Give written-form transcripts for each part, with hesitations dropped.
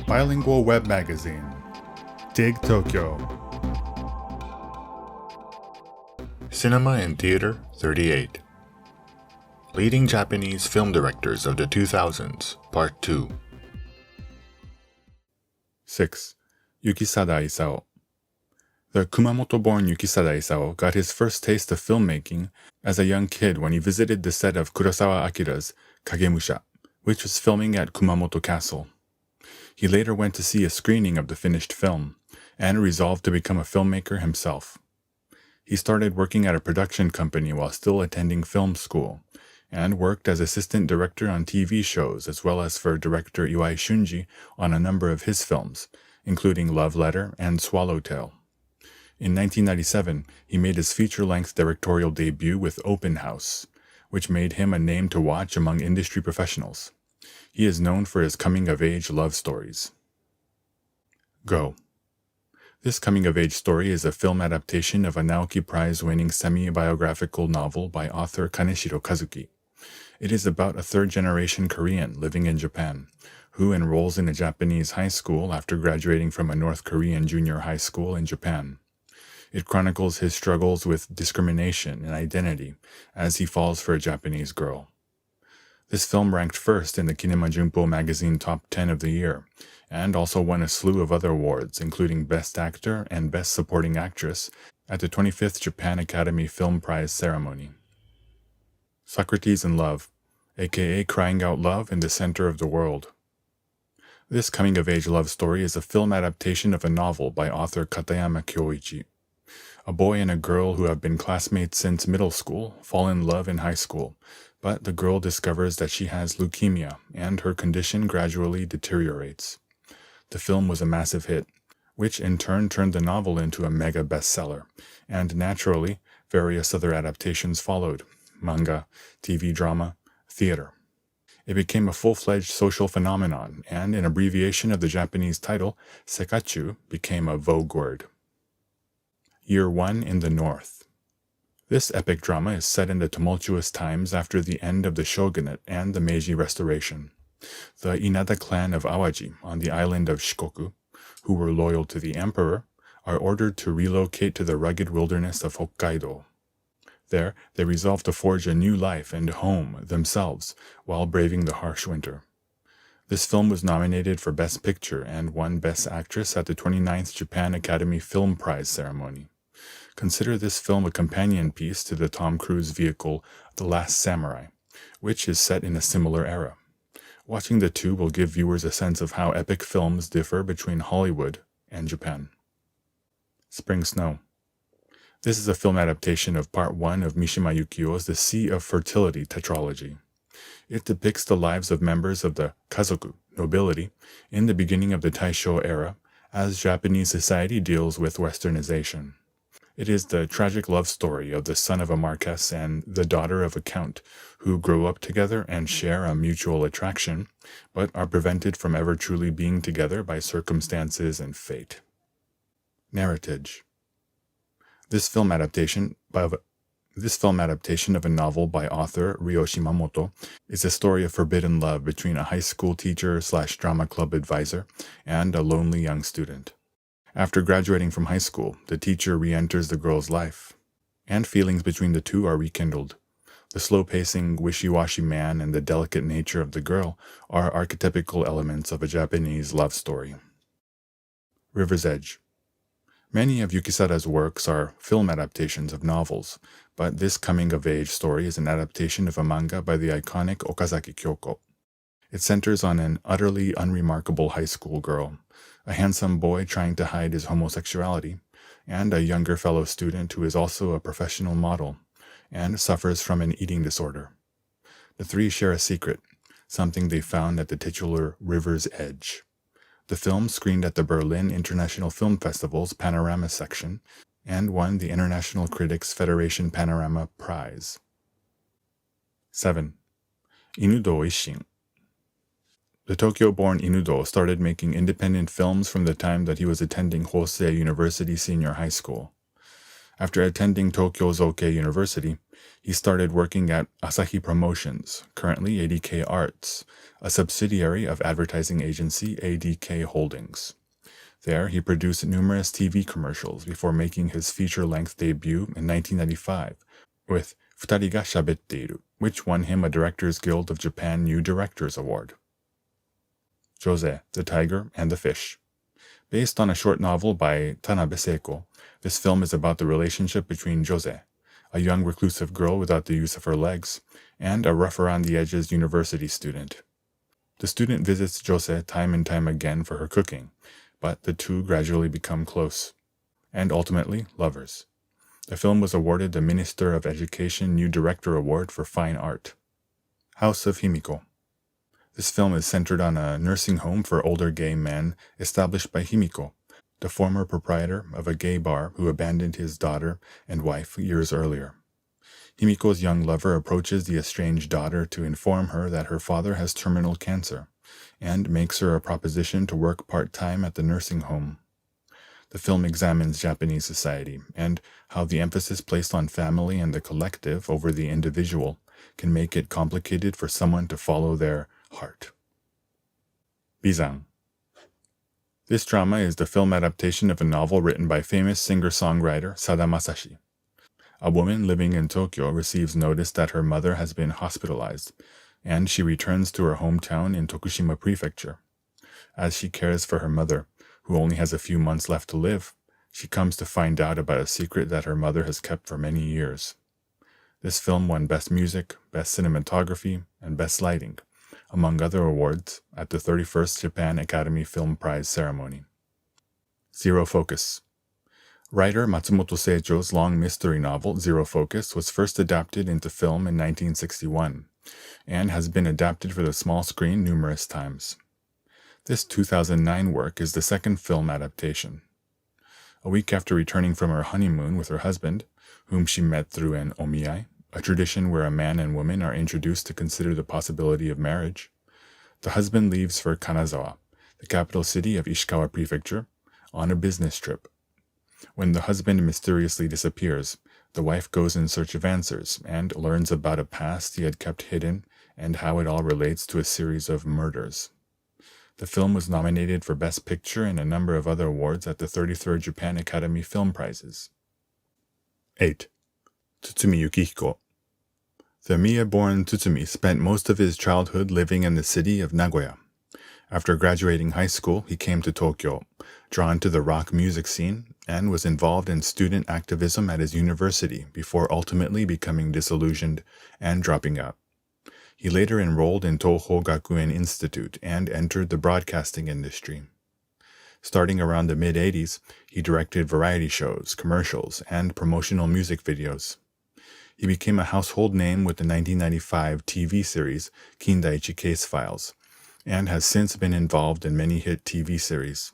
Bilingual Web Magazine. Dig Tokyo. Cinema and Theater 38. Leading Japanese Film Directors of the 2000s, Part 2. 6. Yukisada Isao. The Kumamoto-born Yukisada Isao got his first taste of filmmaking as a young kid when he visited the set of Kurosawa Akira's Kagemusha, which was filming at Kumamoto Castle. He later went to see a screening of the finished film, and resolved to become a filmmaker himself. He started working at a production company while still attending film school, and worked as assistant director on TV shows as well as for director Iwai Shunji on a number of his films, including Love Letter and Swallowtail. In 1997, he made his feature-length directorial debut with Open House, which made him a name to watch among industry professionals. He is known for his coming-of-age love stories. Go. This coming-of-age story is a film adaptation of a Naoki Prize-winning semi-biographical novel by author Kaneshiro Kazuki. It is about a third-generation Korean living in Japan, who enrolls in a Japanese high school after graduating from a North Korean junior high school in Japan. It chronicles his struggles with discrimination and identity as he falls for a Japanese girl. This film ranked first in the Kinema Junpo magazine Top 10 of the year, and also won a slew of other awards, including Best Actor and Best Supporting Actress at the 25th Japan Academy Film Prize ceremony. Socrates in Love, aka Crying Out Love in the Center of the World. This coming-of-age love story is a film adaptation of a novel by author Katayama Kyoichi. A boy and a girl who have been classmates since middle school fall in love in high school, but the girl discovers that she has leukemia and her condition gradually deteriorates. The film was a massive hit, which in turn turned the novel into a mega bestseller, and naturally, various other adaptations followed: manga, TV drama, theater. It became a full-fledged social phenomenon, and an abbreviation of the Japanese title, Sekachu, became a vogue word. Year 1 in the North. This epic drama is set in the tumultuous times after the end of the shogunate and the Meiji Restoration. The Inada clan of Awaji on the island of Shikoku, who were loyal to the emperor, are ordered to relocate to the rugged wilderness of Hokkaido. There, they resolve to forge a new life and home themselves while braving the harsh winter. This film was nominated for Best Picture and won Best Actress at the 29th Japan Academy Film Prize ceremony. Consider this film a companion piece to the Tom Cruise vehicle The Last Samurai, which is set in a similar era. Watching the two will give viewers a sense of how epic films differ between Hollywood and Japan. Spring Snow. This is a film adaptation of Part 1 of Mishima Yukio's The Sea of Fertility tetralogy. It depicts the lives of members of the KAZOO, nobility, in the beginning of the Taisho era, as Japanese society deals with westernization. It is the tragic love story of the son of a marquess and the daughter of a count, who grow up together and share a mutual attraction, but are prevented from ever truly being together by circumstances and fate. Narrative. This film adaptation of a novel by author Ryo Shimamoto is a story of forbidden love between a high school teacher/drama club advisor and a lonely young student. After graduating from high school, the teacher re-enters the girl's life, and feelings between the two are rekindled. The slow-pacing, wishy-washy man and the delicate nature of the girl are archetypical elements of a Japanese love story. River's Edge. Many of Yukisada's works are film adaptations of novels, but this coming-of-age story is an adaptation of a manga by the iconic Okazaki Kyoko. It centers on an utterly unremarkable high school girl, a handsome boy trying to hide his homosexuality, and a younger fellow student who is also a professional model, and suffers from an eating disorder. The three share a secret, something they found at the titular River's Edge. The film screened at the Berlin International Film Festival's Panorama section, and won the International Critics Federation Panorama Prize. 7. Inudo Isshin. The Tokyo-born Inudo started making independent films from the time that he was attending Hosei University Senior High School. After attending Tokyo Zoukei University, He started working at Asahi Promotions, currently ADK Arts, a subsidiary of advertising agency ADK Holdings. There, he produced numerous TV commercials before making his feature-length debut in 1995 with Futari ga Shabetteiru, which won him a Directors Guild of Japan New Directors Award. Jose, the Tiger and the Fish. Based on a short novel by Tanabe Seiko, this film is about the relationship between Jose, a young reclusive girl without the use of her legs, and a rough-around-the-edges university student. The student visits Jose time and time again for her cooking, but the two gradually become close, and ultimately lovers. The film was awarded the Minister of Education New Director Award for Fine Art. House of Himiko. This film is centered on a nursing home for older gay men established by Himiko, the former proprietor of a gay bar who abandoned his daughter and wife years earlier. Himiko's young lover approaches the estranged daughter to inform her that her father has terminal cancer, and makes her a proposition to work part-time at the nursing home. The film examines Japanese society and how the emphasis placed on family and the collective over the individual can make it complicated for someone to follow their heart. Bizan. This drama is the film adaptation of a novel written by famous singer-songwriter Sada Masashi. A woman living in Tokyo receives notice that her mother has been hospitalized, and she returns to her hometown in Tokushima Prefecture. As she cares for her mother, who only has a few months left to live, she comes to find out about a secret that her mother has kept for many years. This film won Best Music, Best Cinematography, and Best Lighting, among other awards, at the 31st Japan Academy Film Prize ceremony. Zero Focus. Writer Matsumoto Seicho's long mystery novel Zero Focus was first adapted into film in 1961, and has been adapted for the small screen numerous times. This 2009 work is the second film adaptation. A week after returning from her honeymoon with her husband, whom she met through an omiyai, a tradition where a man and woman are introduced to consider the possibility of marriage, the husband leaves for Kanazawa, the capital city of Ishikawa Prefecture, on a business trip. When the husband mysteriously disappears, the wife goes in search of answers and learns about a past he had kept hidden and how it all relates to a series of murders. The film was nominated for Best Picture and a number of other awards at the 33rd Japan Academy Film Prizes. 8. Tsutsumi Yukihiko. The Mie-born Tsutsumi spent most of his childhood living in the city of Nagoya. After graduating high school, he came to Tokyo, drawn to the rock music scene, and was involved in student activism at his university before ultimately becoming disillusioned and dropping out. He later enrolled in Toho Gakuen Institute and entered the broadcasting industry. Starting around the mid-80s, he directed variety shows, commercials, and promotional music videos. He became a household name with the 1995 TV series Kindaichi Case Files, and has since been involved in many hit TV series.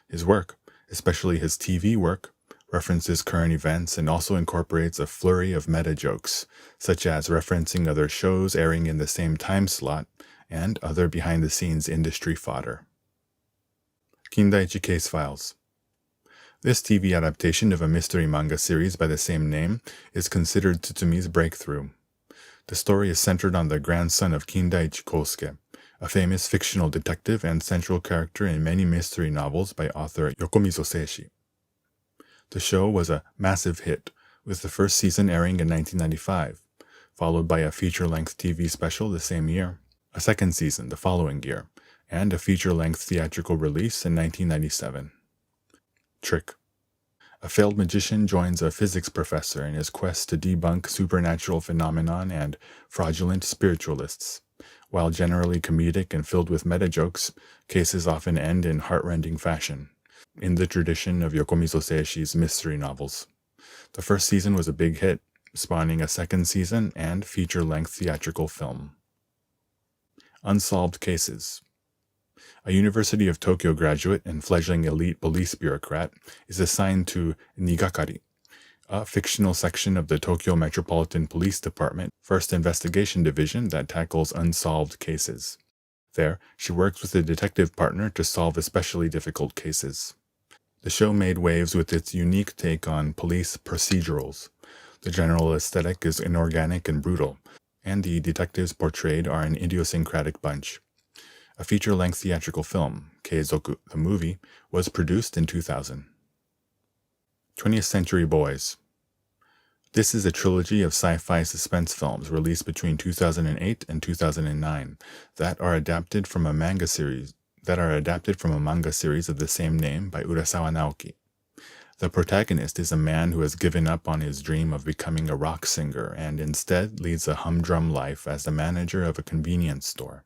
His work, especially his TV work, references current events and also incorporates a flurry of meta-jokes, such as referencing other shows airing in the same time slot and other behind-the-scenes industry fodder. Kindaichi Case Files. This TV adaptation of a mystery manga series by the same name is considered Tsutsumi's breakthrough. The story is centered on the grandson of Kindaichi Kosuke, a famous fictional detective and central character in many mystery novels by author Yokomizo Seishi. The show was a massive hit, with the first season airing in 1995, followed by a feature-length TV special the same year, a second season the following year, and a feature-length theatrical release in 1997. Trick. A failed magician joins a physics professor in his quest to debunk supernatural phenomenon and fraudulent spiritualists. While generally comedic and filled with meta-jokes, cases often end in heart-rending fashion, in the tradition of Yokomizo Seishi's mystery novels. The first season was a big hit, spawning a second season and feature-length theatrical film. Unsolved Cases. A University of Tokyo graduate and fledgling elite police bureaucrat is assigned to Nigakari, a fictional section of the Tokyo Metropolitan Police Department, first investigation division that tackles unsolved cases. There, she works with a detective partner to solve especially difficult cases. The show made waves with its unique take on police procedurals. The general aesthetic is inorganic and brutal, and the detectives portrayed are an idiosyncratic bunch. A feature-length theatrical film, KAZOO, the movie, was produced in 2000. 20th Century Boys. This is a trilogy of sci-fi suspense films released between 2008 and 2009 that are adapted from a manga series of the same name by Urasawa Naoki. The protagonist is a man who has given up on his dream of becoming a rock singer and instead leads a humdrum life as the manager of a convenience store.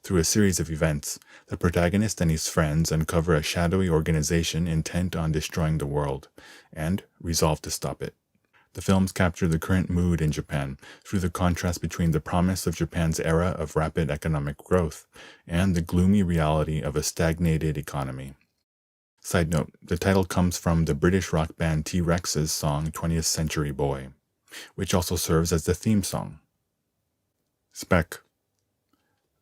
Through a series of events, the protagonist and his friends uncover a shadowy organization intent on destroying the world, and resolve to stop it. The films capture the current mood in Japan through the contrast between the promise of Japan's era of rapid economic growth and the gloomy reality of a stagnated economy. Side note, the title comes from the British rock band T-Rex's song 20th Century Boy, which also serves as the theme song. Spec.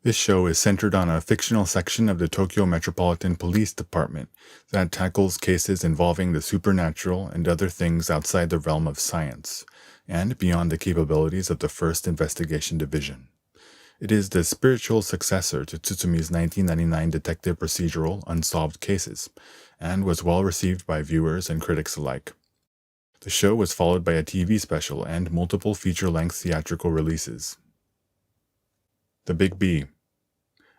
This show is centered on a fictional section of the Tokyo Metropolitan Police Department that tackles cases involving the supernatural and other things outside the realm of science, and beyond the capabilities of the 1st Investigation Division. It is the spiritual successor to Tsutsumi's 1999 detective procedural Unsolved Cases, and was well received by viewers and critics alike. The show was followed by a TV special and multiple feature-length theatrical releases. The Big B.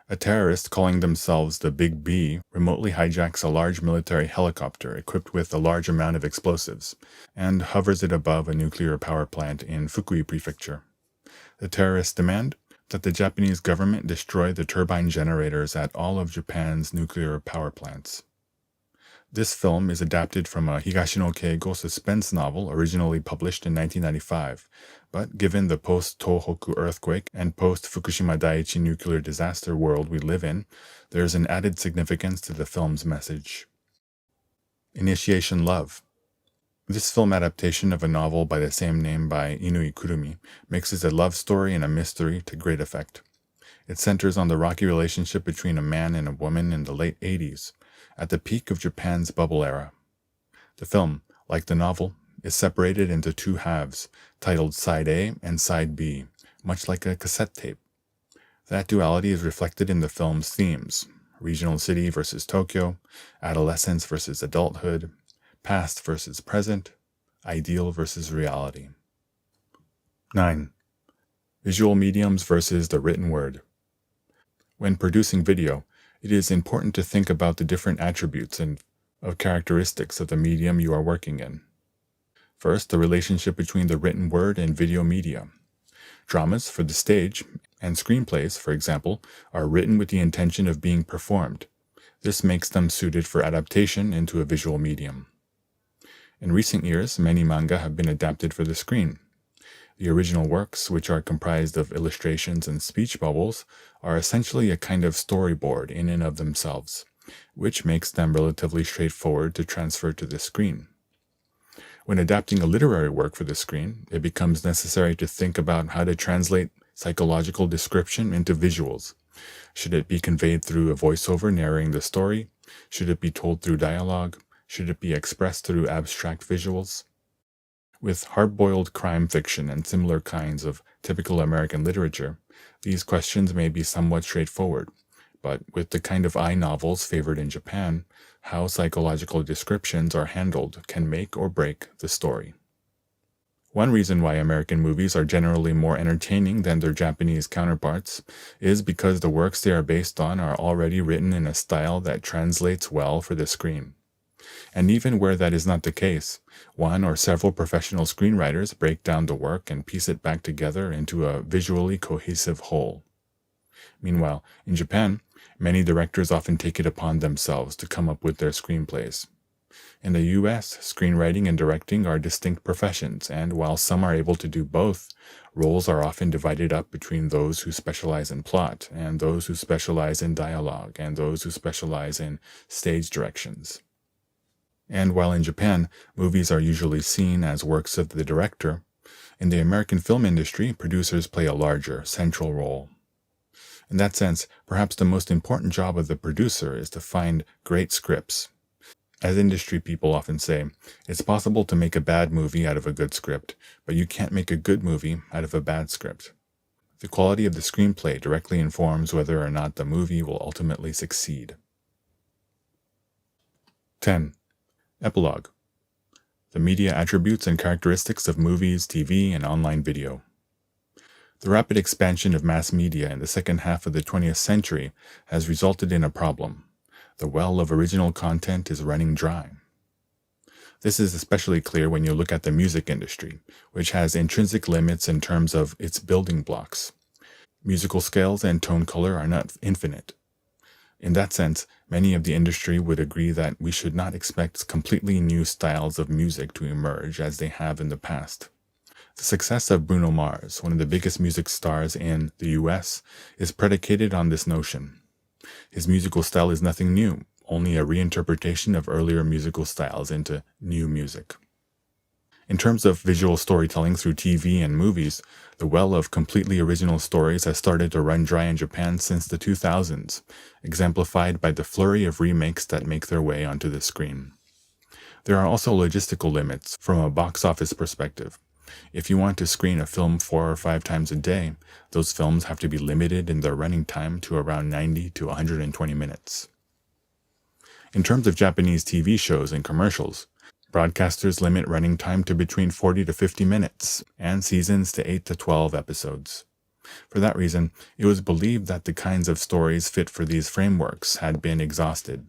A terrorist calling themselves the Big B remotely hijacks a large military helicopter equipped with a large amount of explosives and hovers it above a nuclear power plant in Fukui Prefecture. The terrorists demand that the Japanese government destroy the turbine generators at all of Japan's nuclear power plants. This film is adapted from a Higashino Keigo suspense novel originally published in 1995, but given the post-Tohoku earthquake and post-Fukushima Daiichi nuclear disaster world we live in, there is an added significance to the film's message. Initiation Love. This film adaptation of a novel by the same name by Inui Kurumi mixes a love story and a mystery to great effect. It centers on the rocky relationship between a man and a woman in the late 80s, at the peak of Japan's bubble era. The film, like the novel, is separated into two halves, titled Side A and Side B, much like a cassette tape. That duality is reflected in the film's themes: regional city versus Tokyo, adolescence versus adulthood, past versus present, ideal versus reality. 9. Visual mediums versus the written word. When producing video, it is important to think about the different attributes and characteristics of the medium you are working in. First, the relationship between the written word and video media. Dramas for the stage and screenplays, for example, are written with the intention of being performed. This makes them suited for adaptation into a visual medium. In recent years, many manga have been adapted for the screen. The original works, which are comprised of illustrations and speech bubbles, are essentially a kind of storyboard in and of themselves, which makes them relatively straightforward to transfer to the screen. When adapting a literary work for the screen, it becomes necessary to think about how to translate psychological description into visuals. Should it be conveyed through a voiceover narrating the story? Should it be told through dialogue? Should it be expressed through abstract visuals? With hard-boiled crime fiction and similar kinds of typical American literature, these questions may be somewhat straightforward, but with the kind of novels favored in Japan, how psychological descriptions are handled can make or break the story. One reason why American movies are generally more entertaining than their Japanese counterparts is because the works they are based on are already written in a style that translates well for the screen. And even where that is not the case, one or several professional screenwriters break down the work and piece it back together into a visually cohesive whole. Meanwhile, in Japan, many directors often take it upon themselves to come up with their screenplays. In the US, screenwriting and directing are distinct professions, and while some are able to do both, roles are often divided up between those who specialize in plot, and those who specialize in dialogue, and those who specialize in stage directions. And while in Japan, movies are usually seen as works of the director, in the American film industry, producers play a larger, central role. In that sense, perhaps the most important job of the producer is to find great scripts. As industry people often say, it's possible to make a bad movie out of a good script, but you can't make a good movie out of a bad script. The quality of the screenplay directly informs whether or not the movie will ultimately succeed. 10. Epilogue. The media attributes and characteristics of movies, TV, and online video. The rapid expansion of mass media in the second half of the 20th century has resulted in a problem. The well of original content is running dry. This is especially clear when you look at the music industry, which has intrinsic limits in terms of its building blocks. Musical scales and tone color are not infinite. In that sense, many of the industry would agree that we should not expect completely new styles of music to emerge as they have in the past. The success of Bruno Mars, one of the biggest music stars in the US, is predicated on this notion. His musical style is nothing new, only a reinterpretation of earlier musical styles into new music. In terms of visual storytelling through TV and movies, the well of completely original stories has started to run dry in Japan since the 2000s, exemplified by the flurry of remakes that make their way onto the screen. There are also logistical limits from a box office perspective. If you want to screen a film 4 or 5 times a day, those films have to be limited in their running time to around 90 to 120 minutes. In terms of Japanese TV shows and commercials, broadcasters limit running time to between 40 to 50 minutes, and seasons to 8 to 12 episodes. For that reason, it was believed that the kinds of stories fit for these frameworks had been exhausted.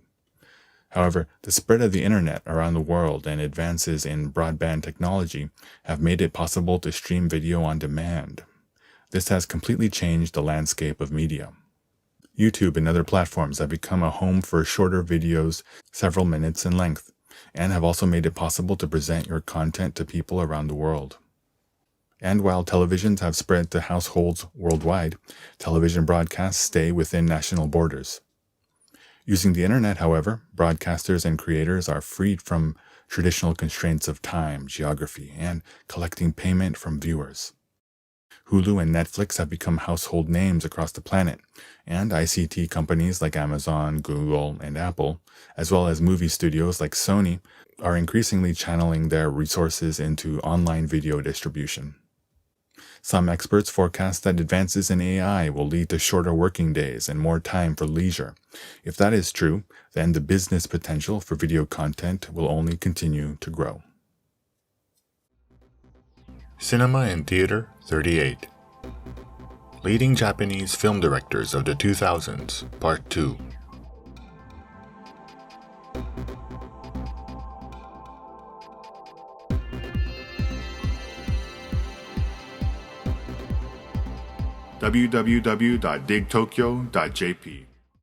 However, the spread of the internet around the world and advances in broadband technology have made it possible to stream video on demand. This has completely changed the landscape of media. YouTube and other platforms have become a home for shorter videos, several minutes in length, and have also made it possible to present your content to people around the world. And while televisions have spread to households worldwide, television broadcasts stay within national borders. Using the internet, however, broadcasters and creators are freed from traditional constraints of time, geography, and collecting payment from viewers. Hulu and Netflix have become household names across the planet, and ICT companies like Amazon, Google, and Apple, as well as movie studios like Sony, are increasingly channeling their resources into online video distribution. Some experts forecast that advances in AI will lead to shorter working days and more time for leisure. If that is true, then the business potential for video content will only continue to grow. Cinema and Theater 38. Leading Japanese Film Directors of the 2000s, Part 2. www.digtokyo.jp